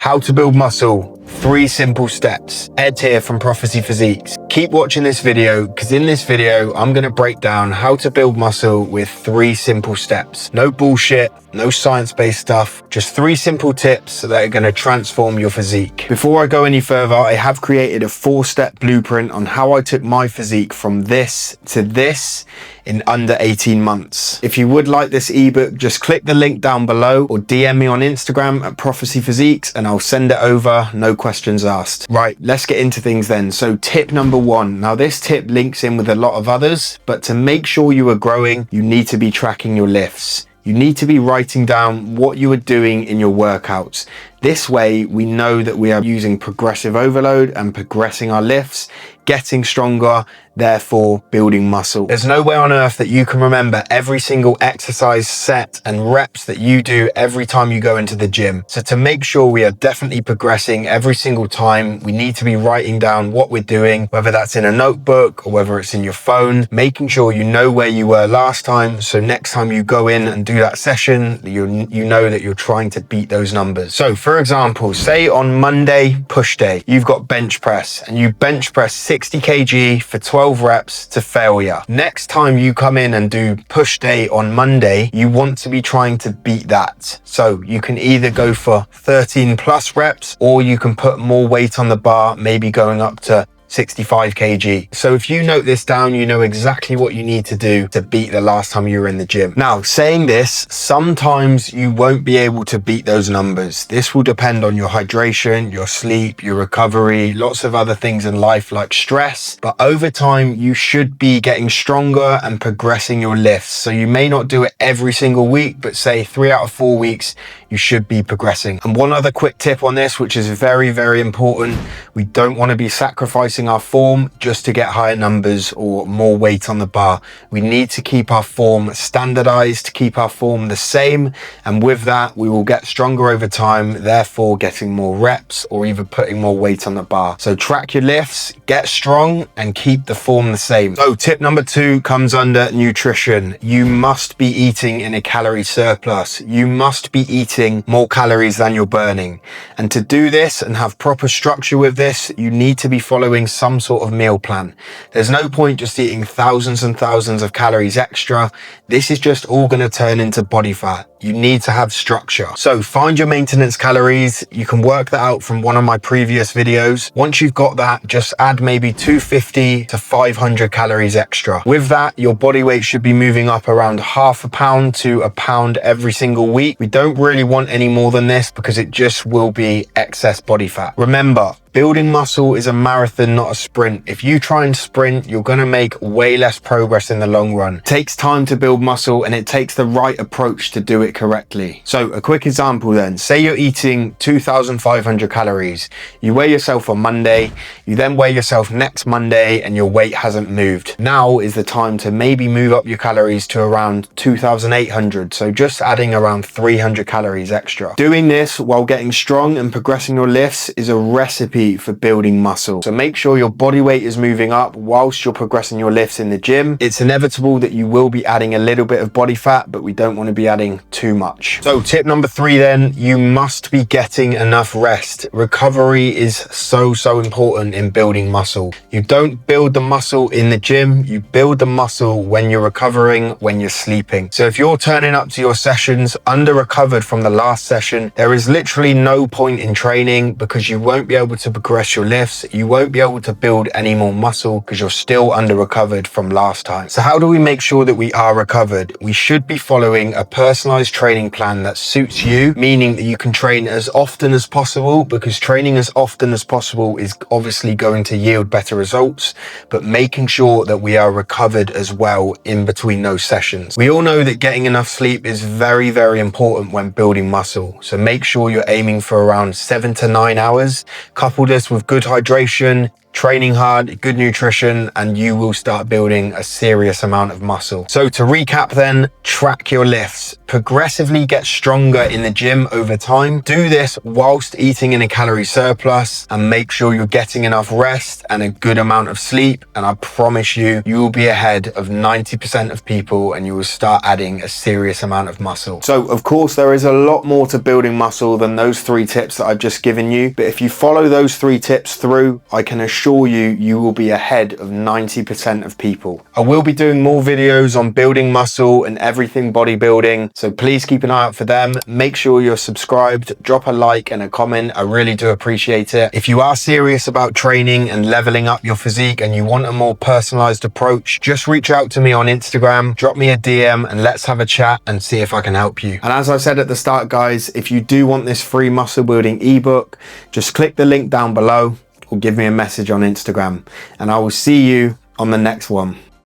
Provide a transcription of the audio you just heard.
How to build muscle, 3 simple steps. Ed here from Prophecy Physiques. Keep watching this video because in this video, I'm going to break down how to build muscle with 3 simple steps. No bullshit, no science-based stuff, just 3 simple tips that are going to transform your physique. Before I go any further, I have created a 4-step blueprint on how I took my physique from this to this in under 18 months. If you would like this ebook, just click the link down below or DM me on Instagram at Prophecy Physiques and I'll send it over, no questions asked. Right, let's get into things then. So tip number 1. Now this tip links in with a lot of others, but to make sure you are growing, you need to be tracking your lifts. You need to be writing down what you are doing in your workouts. This way, we know that we are using progressive overload and progressing our lifts, getting stronger, therefore building muscle. There's no way on earth that you can remember every single exercise set and reps that you do every time you go into the gym. So to make sure we are definitely progressing every single time, we need to be writing down what we're doing, whether that's in a notebook or whether it's in your phone, making sure you know where you were last time. So next time you go in and do that session, you know that you're trying to beat those numbers. So for example, say on Monday, push day, you've got bench press and you bench press 60 kg for 12 reps to failure. Next time you come in and do push day on Monday, you want to be trying to beat that. So you can either go for 13 plus reps or you can put more weight on the bar, maybe going up to 65 kg. So if you note this down, you know exactly what you need to do to beat the last time you were in the gym. Now, saying this, sometimes you won't be able to beat those numbers. This will depend on your hydration, your sleep, your recovery, lots of other things in life like stress. But over time, you should be getting stronger and progressing your lifts. So you may not do it every single week, but say 3 out of 4 weeks, you should be progressing. And one other quick tip on this, which is very, very important. We don't want to be sacrificing our form just to get higher numbers or more weight on the bar. We need to keep our form standardized, keep our form the same. And with that, we will get stronger over time, therefore getting more reps or even putting more weight on the bar. So track your lifts, get strong and keep the form the same. So tip number 2 comes under nutrition. You must be eating in a calorie surplus. You must be eating more calories than you're burning. And to do this and have proper structure with this, you need to be following some sort of meal plan. There's no point just eating thousands and thousands of calories extra. This is just all going to turn into body fat. You need to have structure. So find your maintenance calories. You can work that out from one of my previous videos. Once you've got that, just add maybe 250 to 500 calories extra. With that, your body weight should be moving up around half a pound to a pound every single week. We don't really want any more than this because it just will be excess body fat. Remember, building muscle is a marathon, not a sprint. If you try and sprint, you're going to make way less progress in the long run. It takes time to build muscle and it takes the right approach to do it correctly. So a quick example then, say you're eating 2,500 calories. You weigh yourself on Monday, you then weigh yourself next Monday and your weight hasn't moved. Now is the time to maybe move up your calories to around 2,800. So just adding around 300 calories extra. Doing this while getting strong and progressing your lifts is a recipe for building muscle. So make sure your body weight is moving up whilst you're progressing your lifts in the gym. It's inevitable that you will be adding a little bit of body fat, but we don't want to be adding too much. So tip number 3 then, you must be getting enough rest. Recovery is so important in building muscle. You don't build the muscle in the gym, you build the muscle when you're recovering, when you're sleeping. So if you're turning up to your sessions under recovered from the last session, there is literally no point in training because you won't be able to progress your lifts. You won't be able to build any more muscle because you're still under recovered from last time. So how do we make sure that we are recovered? We should be following a personalized training plan that suits you, meaning that you can train as often as possible because training as often as possible is obviously going to yield better results, but making sure that we are recovered as well in between those sessions. We all know that getting enough sleep is very, very important when building muscle. So make sure you're aiming for around 7 to 9 hours. Couple this with good hydration, training hard, good nutrition, and you will start building a serious amount of muscle. So to recap then, track your lifts, progressively get stronger in the gym over time. Do this whilst eating in a calorie surplus, and make sure you're getting enough rest and a good amount of sleep. And I promise you, you will be ahead of 90% of people and you will start adding a serious amount of muscle. So of course, there is a lot more to building muscle than those 3 tips that I've just given you. But if you follow those 3 tips through, I can assure you, you will be ahead of 90% of people. I will be doing more videos on building muscle and everything bodybuilding, so please keep an eye out for them. Make sure you're subscribed, drop a like and a comment. I really do appreciate it. If you are serious about training and leveling up your physique and you want a more personalized approach, just reach out to me on Instagram, drop me a DM and let's have a chat and see if I can help you. And as I said at the start, guys, if you do want this free muscle building ebook, just click the link down below or give me a message on Instagram, and I will see you on the next one.